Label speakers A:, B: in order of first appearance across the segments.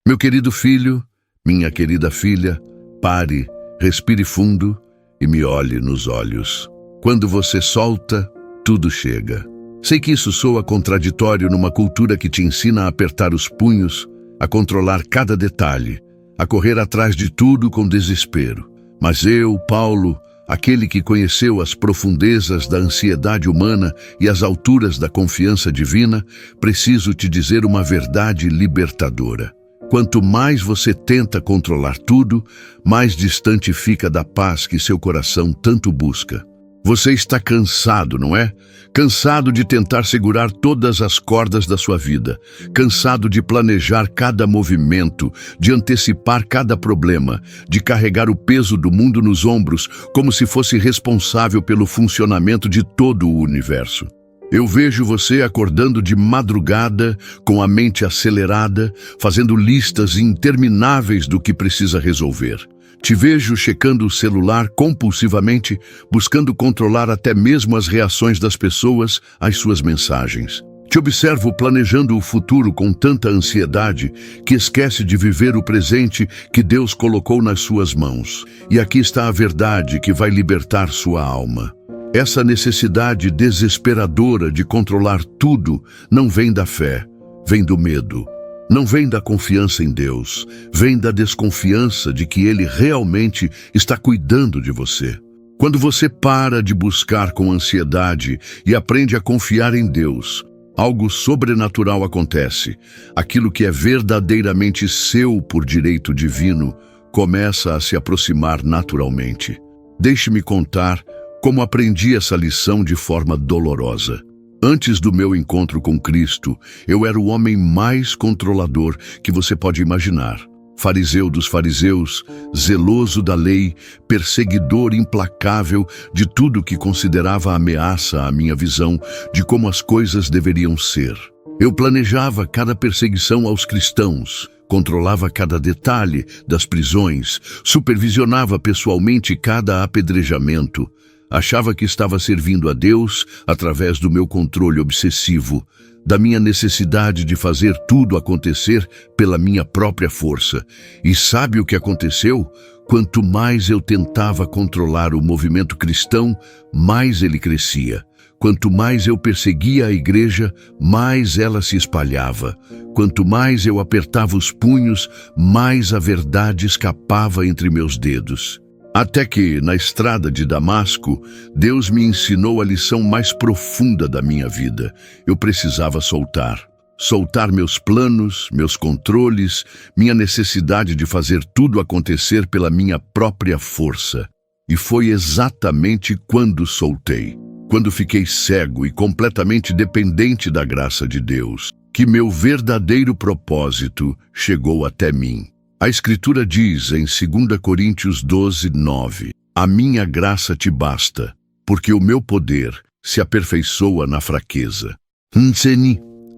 A: Meu querido filho, minha querida filha, pare, respire fundo e me olhe nos olhos. Quando você solta, tudo chega. Sei que isso soa contraditório numa cultura que te ensina a apertar os punhos, a controlar cada detalhe, a correr atrás de tudo com desespero. Mas eu, Paulo, aquele que conheceu as profundezas da ansiedade humana e as alturas da confiança divina, preciso te dizer uma verdade libertadora. Quanto mais você tenta controlar tudo, mais distante fica da paz que seu coração tanto busca. Você está cansado, não é? Cansado de tentar segurar todas as cordas da sua vida, cansado de planejar cada movimento, de antecipar cada problema, de carregar o peso do mundo nos ombros como se fosse responsável pelo funcionamento de todo o universo. Eu vejo você acordando de madrugada, com a mente acelerada, fazendo listas intermináveis do que precisa resolver. Te vejo checando o celular compulsivamente, buscando controlar até mesmo as reações das pessoas às suas mensagens. Te observo planejando o futuro com tanta ansiedade que esquece de viver o presente que Deus colocou nas suas mãos. E aqui está a verdade que vai libertar sua alma. Essa necessidade desesperadora de controlar tudo não vem da fé, vem do medo. Não vem da confiança em Deus, vem da desconfiança de que Ele realmente está cuidando de você. Quando você para de buscar com ansiedade e aprende a confiar em Deus, algo sobrenatural acontece. Aquilo que é verdadeiramente seu por direito divino começa a se aproximar naturalmente. Deixe-me contar como aprendi essa lição de forma dolorosa. Antes do meu encontro com Cristo, eu era o homem mais controlador que você pode imaginar. Fariseu dos fariseus, zeloso da lei, perseguidor implacável de tudo que considerava ameaça à minha visão de como as coisas deveriam ser. Eu planejava cada perseguição aos cristãos, controlava cada detalhe das prisões, supervisionava pessoalmente cada apedrejamento. Achava que estava servindo a Deus através do meu controle obsessivo, da minha necessidade de fazer tudo acontecer pela minha própria força. E sabe o que aconteceu? Quanto mais eu tentava controlar o movimento cristão, mais ele crescia. Quanto mais eu perseguia a igreja, mais ela se espalhava. Quanto mais eu apertava os punhos, mais a verdade escapava entre meus dedos. Até que, na estrada de Damasco, Deus me ensinou a lição mais profunda da minha vida. Eu precisava soltar. Soltar meus planos, meus controles, minha necessidade de fazer tudo acontecer pela minha própria força. E foi exatamente quando soltei, quando fiquei cego e completamente dependente da graça de Deus, que meu verdadeiro propósito chegou até mim. A Escritura diz em 2 Coríntios 12:9, a minha graça te basta, porque o meu poder se aperfeiçoa na fraqueza.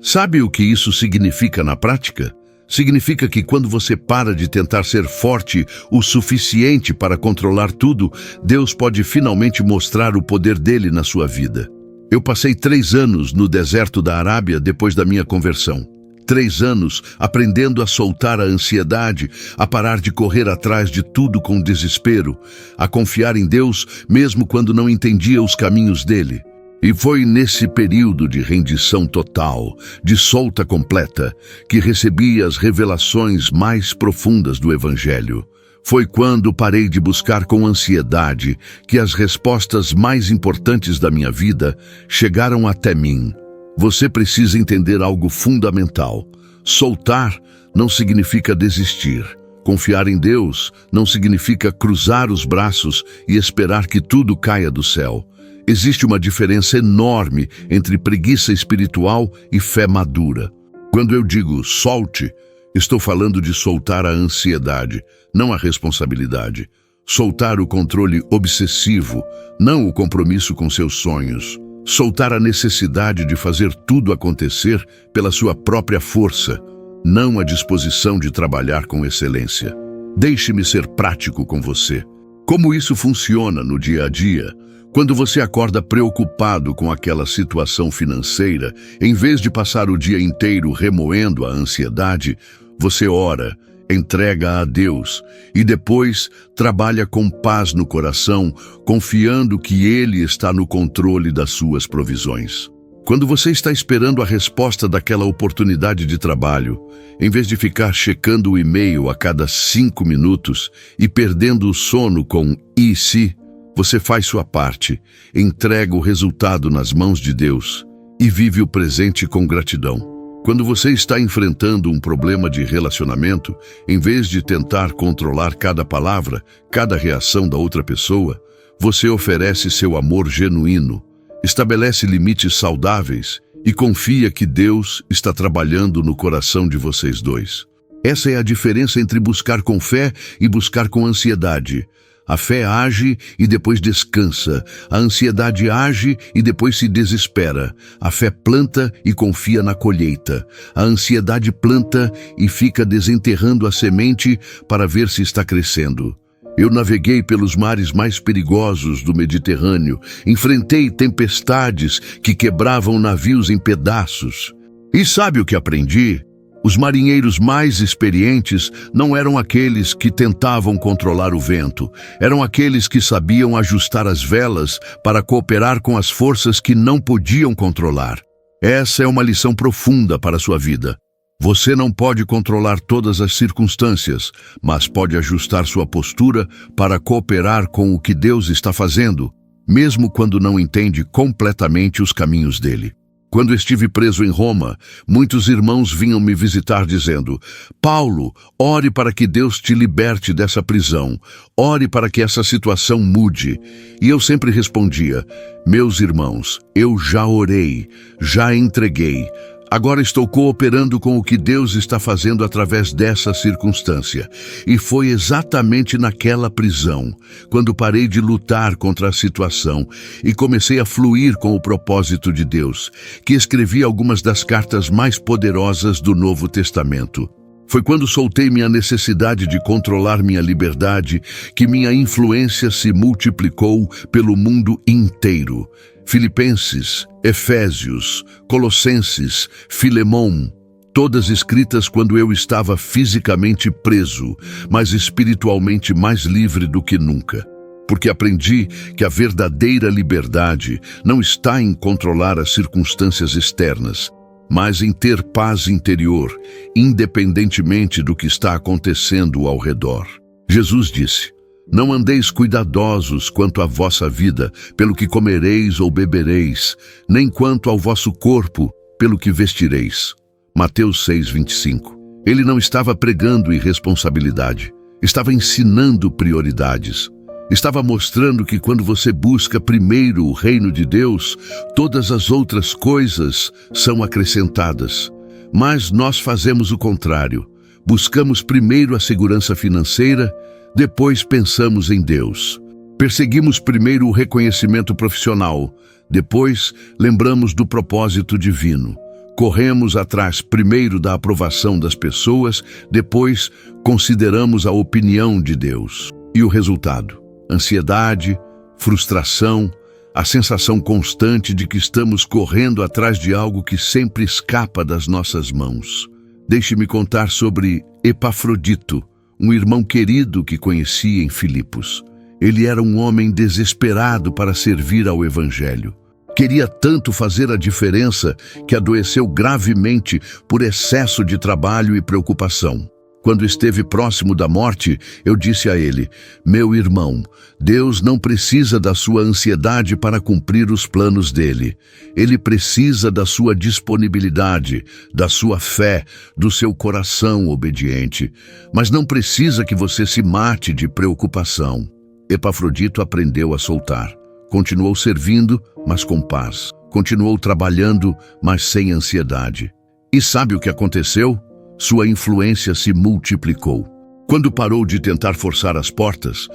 A: Sabe o que isso significa na prática? Significa que quando você para de tentar ser forte o suficiente para controlar tudo, Deus pode finalmente mostrar o poder dele na sua vida. Eu passei 3 anos no deserto da Arábia depois da minha conversão. 3 anos aprendendo a soltar a ansiedade, a parar de correr atrás de tudo com desespero, a confiar em Deus mesmo quando não entendia os caminhos dele. E foi nesse período de rendição total, de solta completa, que recebi as revelações mais profundas do Evangelho. Foi quando parei de buscar com ansiedade que as respostas mais importantes da minha vida chegaram até mim. Você precisa entender algo fundamental. Soltar não significa desistir. Confiar em Deus não significa cruzar os braços e esperar que tudo caia do céu. Existe uma diferença enorme entre preguiça espiritual e fé madura. Quando eu digo solte, estou falando de soltar a ansiedade, não a responsabilidade. Soltar o controle obsessivo, não o compromisso com seus sonhos. Soltar a necessidade de fazer tudo acontecer pela sua própria força, não a disposição de trabalhar com excelência. Deixe-me ser prático com você. Como isso funciona no dia a dia? Quando você acorda preocupado com aquela situação financeira, em vez de passar o dia inteiro remoendo a ansiedade, Você ora, entrega a Deus e depois trabalha com paz no coração, confiando que Ele está no controle das suas provisões. Quando você está esperando a resposta daquela oportunidade de trabalho, em vez de ficar checando o e-mail a cada 5 minutos e perdendo o sono com "e se", você faz sua parte, entrega o resultado nas mãos de Deus e vive o presente com gratidão. Quando você está enfrentando um problema de relacionamento, em vez de tentar controlar cada palavra, cada reação da outra pessoa, você oferece seu amor genuíno, estabelece limites saudáveis e confia que Deus está trabalhando no coração de vocês dois. Essa é a diferença entre buscar com fé e buscar com ansiedade. A fé age e depois descansa. A ansiedade age e depois se desespera. A fé planta e confia na colheita. A ansiedade planta e fica desenterrando a semente para ver se está crescendo. Eu naveguei pelos mares mais perigosos do Mediterrâneo, enfrentei tempestades que quebravam navios em pedaços. E sabe o que aprendi? Os marinheiros mais experientes não eram aqueles que tentavam controlar o vento, eram aqueles que sabiam ajustar as velas para cooperar com as forças que não podiam controlar. Essa é uma lição profunda para a sua vida. Você não pode controlar todas as circunstâncias, mas pode ajustar sua postura para cooperar com o que Deus está fazendo, mesmo quando não entende completamente os caminhos dele. Quando estive preso em Roma, muitos irmãos vinham me visitar dizendo: "Paulo, ore para que Deus te liberte dessa prisão. Ore para que essa situação mude." E eu sempre respondia: "Meus irmãos, eu já orei, já entreguei. Agora estou cooperando com o que Deus está fazendo através dessa circunstância." E foi exatamente naquela prisão, quando parei de lutar contra a situação e comecei a fluir com o propósito de Deus, que escrevi algumas das cartas mais poderosas do Novo Testamento. Foi quando soltei minha necessidade de controlar minha liberdade que minha influência se multiplicou pelo mundo inteiro. Filipenses, Efésios, Colossenses, Filemão, todas escritas quando eu estava fisicamente preso, mas espiritualmente mais livre do que nunca. Porque aprendi que a verdadeira liberdade não está em controlar as circunstâncias externas, mas em ter paz interior, independentemente do que está acontecendo ao redor. Jesus disse: "Não andeis cuidadosos quanto à vossa vida, pelo que comereis ou bebereis, nem quanto ao vosso corpo, pelo que vestireis." Mateus 6:25. Ele não estava pregando irresponsabilidade, estava ensinando prioridades. Estava mostrando que quando você busca primeiro o reino de Deus, todas as outras coisas são acrescentadas. Mas nós fazemos o contrário. Buscamos primeiro a segurança financeira, depois pensamos em Deus. Perseguimos primeiro o reconhecimento profissional, depois lembramos do propósito divino. Corremos atrás primeiro da aprovação das pessoas, depois consideramos a opinião de Deus. E o resultado? Ansiedade, frustração, a sensação constante de que estamos correndo atrás de algo que sempre escapa das nossas mãos. Deixe-me contar sobre Epafrodito, um irmão querido que conheci em Filipos. Ele era um homem desesperado para servir ao Evangelho. Queria tanto fazer a diferença que adoeceu gravemente por excesso de trabalho e preocupação. Quando esteve próximo da morte, eu disse a ele: "Meu irmão, Deus não precisa da sua ansiedade para cumprir os planos dele. Ele precisa da sua disponibilidade, da sua fé, do seu coração obediente. Mas não precisa que você se mate de preocupação." Epafrodito aprendeu a soltar. Continuou servindo, mas com paz. Continuou trabalhando, mas sem ansiedade. E sabe o que aconteceu? Sua influência se multiplicou. Quando parou de tentar forçar as portas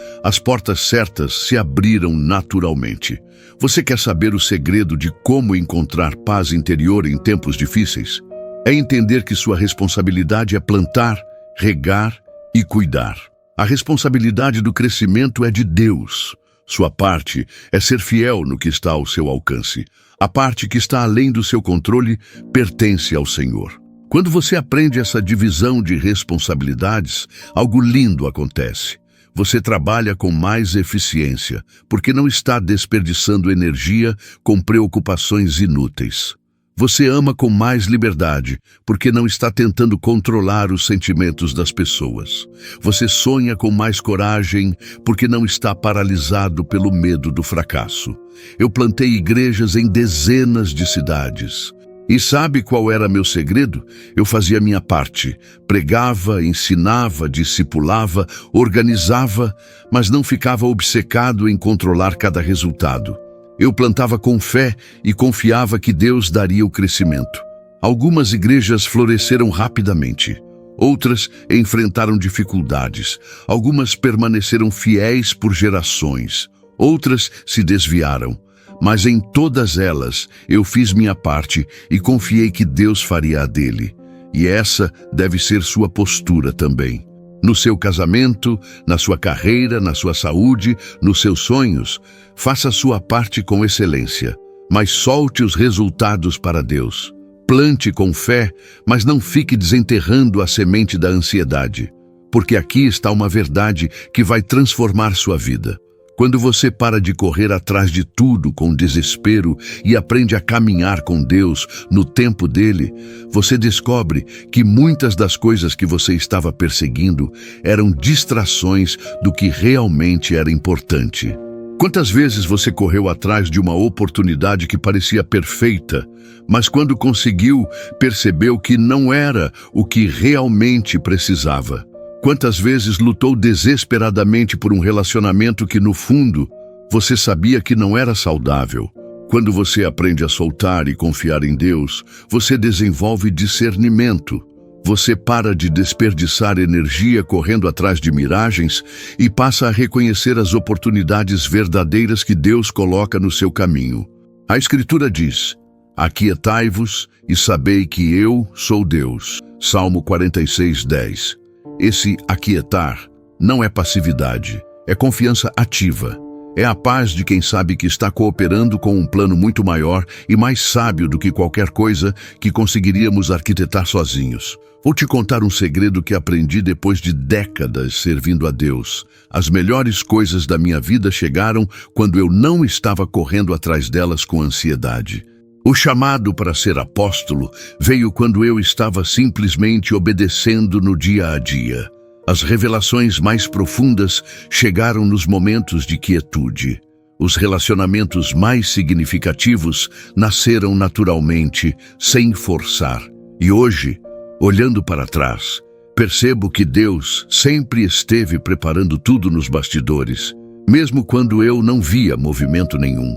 A: certas se abriram naturalmente. Você quer saber o segredo de como encontrar paz interior em tempos difíceis? É entender que sua responsabilidade é plantar, regar e cuidar. A responsabilidade do crescimento é de Deus. Sua parte é ser fiel no que está ao seu alcance. A parte que está além do seu controle pertence ao Senhor. Quando você aprende essa divisão de responsabilidades, algo lindo acontece. Você trabalha com mais eficiência, porque não está desperdiçando energia com preocupações inúteis. Você ama com mais liberdade, porque não está tentando controlar os sentimentos das pessoas. Você sonha com mais coragem, porque não está paralisado pelo medo do fracasso. Eu plantei igrejas em dezenas de cidades. E sabe qual era meu segredo? Eu fazia minha parte. Pregava, ensinava, discipulava, organizava, mas não ficava obcecado em controlar cada resultado. Eu plantava com fé e confiava que Deus daria o crescimento. Algumas igrejas floresceram rapidamente. Outras enfrentaram dificuldades. Algumas permaneceram fiéis por gerações. Outras se desviaram. Mas em todas elas eu fiz minha parte e confiei que Deus faria a dele. E essa deve ser sua postura também. No seu casamento, na sua carreira, na sua saúde, nos seus sonhos, faça sua parte com excelência, mas solte os resultados para Deus. Plante com fé, mas não fique desenterrando a semente da ansiedade, porque aqui está uma verdade que vai transformar sua vida. Quando você para de correr atrás de tudo com desespero e aprende a caminhar com Deus no tempo dele, você descobre que muitas das coisas que você estava perseguindo eram distrações do que realmente era importante. Quantas vezes você correu atrás de uma oportunidade que parecia perfeita, mas quando conseguiu, percebeu que não era o que realmente precisava? Quantas vezes lutou desesperadamente por um relacionamento que, no fundo, você sabia que não era saudável? Quando você aprende a soltar e confiar em Deus, você desenvolve discernimento. Você para de desperdiçar energia correndo atrás de miragens e passa a reconhecer as oportunidades verdadeiras que Deus coloca no seu caminho. A Escritura diz: aquietai-vos e sabei que eu sou Deus. Salmo 46:10. Esse aquietar não é passividade, é confiança ativa. É a paz de quem sabe que está cooperando com um plano muito maior e mais sábio do que qualquer coisa que conseguiríamos arquitetar sozinhos. Vou te contar um segredo que aprendi depois de décadas servindo a Deus. As melhores coisas da minha vida chegaram quando eu não estava correndo atrás delas com ansiedade. O chamado para ser apóstolo veio quando eu estava simplesmente obedecendo no dia a dia. As revelações mais profundas chegaram nos momentos de quietude. Os relacionamentos mais significativos nasceram naturalmente, sem forçar. E hoje, olhando para trás, percebo que Deus sempre esteve preparando tudo nos bastidores, mesmo quando eu não via movimento nenhum.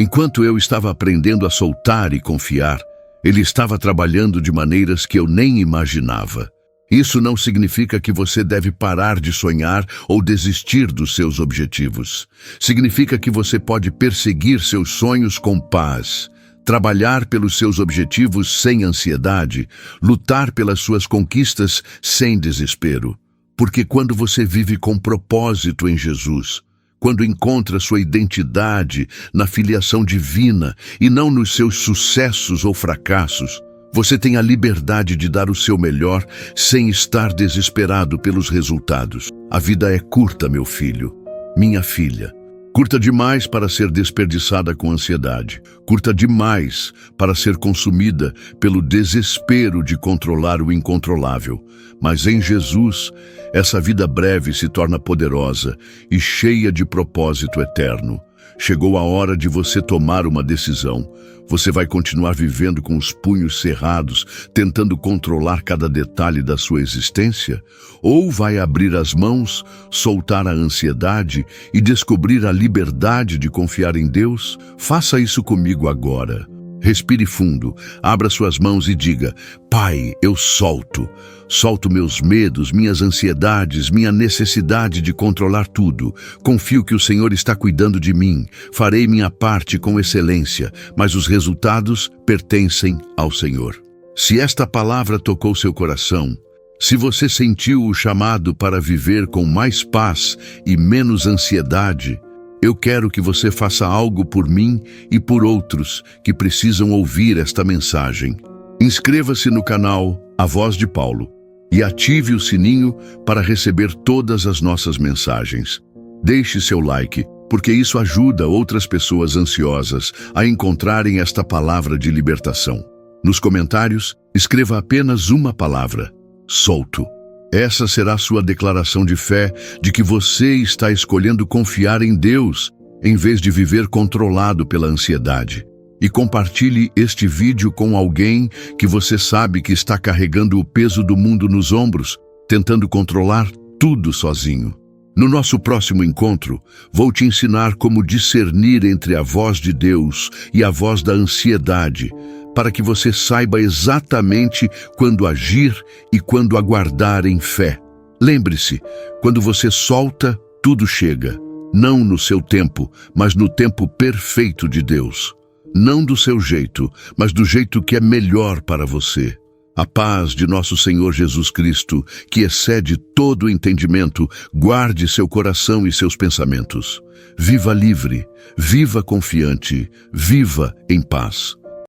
A: Enquanto eu estava aprendendo a soltar e confiar, Ele estava trabalhando de maneiras que eu nem imaginava. Isso não significa que você deve parar de sonhar ou desistir dos seus objetivos. Significa que você pode perseguir seus sonhos com paz, trabalhar pelos seus objetivos sem ansiedade, lutar pelas suas conquistas sem desespero. Porque quando você vive com propósito em Jesus, quando encontra sua identidade na filiação divina e não nos seus sucessos ou fracassos, você tem a liberdade de dar o seu melhor sem estar desesperado pelos resultados. A vida é curta, meu filho, minha filha. Curta demais para ser desperdiçada com ansiedade. Curta demais para ser consumida pelo desespero de controlar o incontrolável. Mas em Jesus, essa vida breve se torna poderosa e cheia de propósito eterno. Chegou a hora de você tomar uma decisão. Você vai continuar vivendo com os punhos cerrados, tentando controlar cada detalhe da sua existência? Ou vai abrir as mãos, soltar a ansiedade e descobrir a liberdade de confiar em Deus? Faça isso comigo agora. Respire fundo, abra suas mãos e diga: Pai, eu solto. Solto meus medos, minhas ansiedades, minha necessidade de controlar tudo. Confio que o Senhor está cuidando de mim. Farei minha parte com excelência, mas os resultados pertencem ao Senhor. Se esta palavra tocou seu coração, se você sentiu o chamado para viver com mais paz e menos ansiedade, eu quero que você faça algo por mim e por outros que precisam ouvir esta mensagem. Inscreva-se no canal A Voz de Paulo e ative o sininho para receber todas as nossas mensagens. Deixe seu like, porque isso ajuda outras pessoas ansiosas a encontrarem esta palavra de libertação. Nos comentários, escreva apenas uma palavra: solto. Essa será sua declaração de fé de que você está escolhendo confiar em Deus, em vez de viver controlado pela ansiedade. E compartilhe este vídeo com alguém que você sabe que está carregando o peso do mundo nos ombros, tentando controlar tudo sozinho. No nosso próximo encontro, vou te ensinar como discernir entre a voz de Deus e a voz da ansiedade, para que você saiba exatamente quando agir e quando aguardar em fé. Lembre-se, quando você solta, tudo chega, não no seu tempo, mas no tempo perfeito de Deus. Não do seu jeito, mas do jeito que é melhor para você. A paz de nosso Senhor Jesus Cristo, que excede todo o entendimento, guarde seu coração e seus pensamentos. Viva livre, viva confiante, viva em paz.